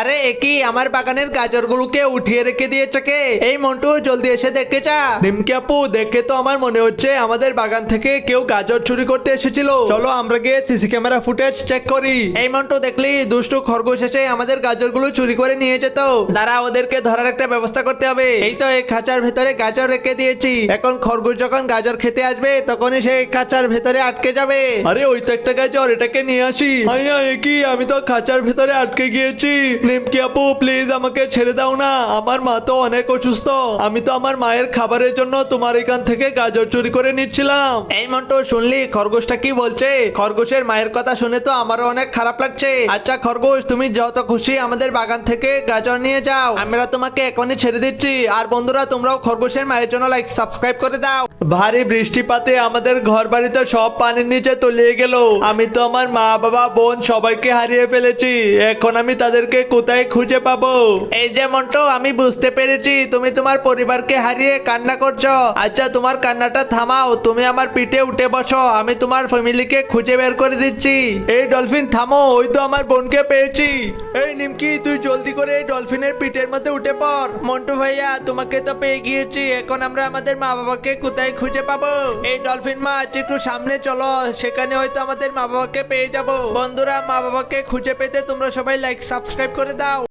আরে একই আমার বাগানের গাজরগুলোকে উঠিয়ে রেখে দিয়েছে কে? এই মন্টু জলদি এসে দেখে যা। নিমকি আপু, দেখে তো আমার মনে হচ্ছে আমাদের বাগান থেকে কেউ গাজর চুরি করতে এসেছিল। চলো আমরা গিয়ে সিসি ক্যামেরা ফুটেজ চেক করি। এই মন্টু, দেখলি দুষ্টু খরগোশ এসে আমাদের গাজরগুলো চুরি করে নিয়ে যেত। দাঁড়া, ওদেরকে ধরার একটা ব্যবস্থা করতে হবে। এই তো এই খাঁচার ভেতরে গাজর রেখে দিয়েছি। এখন খরগোশ যখন গাজর খেতে আসবে তখনই সে খাঁচার ভেতরে আটকে যাবে। আরে ওই তো একটা গাজর, এটাকে নিয়ে আসি। হাইয়া একই, আমি তো খাঁচার ভেতরে আটকে গিয়েছি। নিমকি আপু প্লিজ আমাকে ছেড়ে দাও না, আমার মা তো অনেক অসুস্থ। আমি তো আমার মায়ের খাবারের জন্য তোমার এখান থেকে গাজর চুরি করে নিচ্ছিলাম। এই মন্টু, শুনলি খরগোশটা কি বলছে? খরগোশের মায়ের কথা শুনে তো আমারও অনেক খারাপ লাগছে। আচ্ছা খরগোশ, তুমি যত খুশি আমাদের বাগান থেকে গাজর নিয়ে যাও, আমরা তোমাকে এখনই ছেড়ে দিচ্ছি। আর বন্ধুরা, তোমরাও খরগোশের মায়ের জন্য লাইক সাবস্ক্রাইব করে দাও। ভারী বৃষ্টিপাতে আমাদের ঘর বাড়িতে সব পানির নিচে তলিয়ে গেল। আমি তো আমার মা বাবা বোন সবাইকে হারিয়ে ফেলেছি। এখন আমি তাদেরকে কোথায় খুঁজে পাবো? এই যে মন্টু, আমি বুঝতে পেরেছি তুমি তোমার পরিবারকে হারিয়ে কান্না করছো। আচ্ছা তোমার কান্নাটা থামাও, তুমি আমার পিঠে উঠে বসো, আমি তোমার ফ্যামিলিকে খুঁজে বের করে দিচ্ছি। এই ডলফিন থামো, ওই তো আমার বোনকে পেয়েছি। এই নিমকি, তুই জলদি করে এই ডলফিনের পিঠের মধ্যে উঠে পড়। মন্টু ভাইয়া, তোমাকে তো পেয়ে গিয়েছি। এখন আমরা আমাদের মা বাবাকে কোথায় খুঁজে পাবো? এই ডলফিন মাছ, একটু সামনে চলো, সেখানে হয়তো আমাদের মা বাবাকে পেয়ে যাবো। বন্ধুরা, মা বাবাকে খুঁজে পেতে তোমরা সবাই লাইক সাবস্ক্রাইব করে দাও।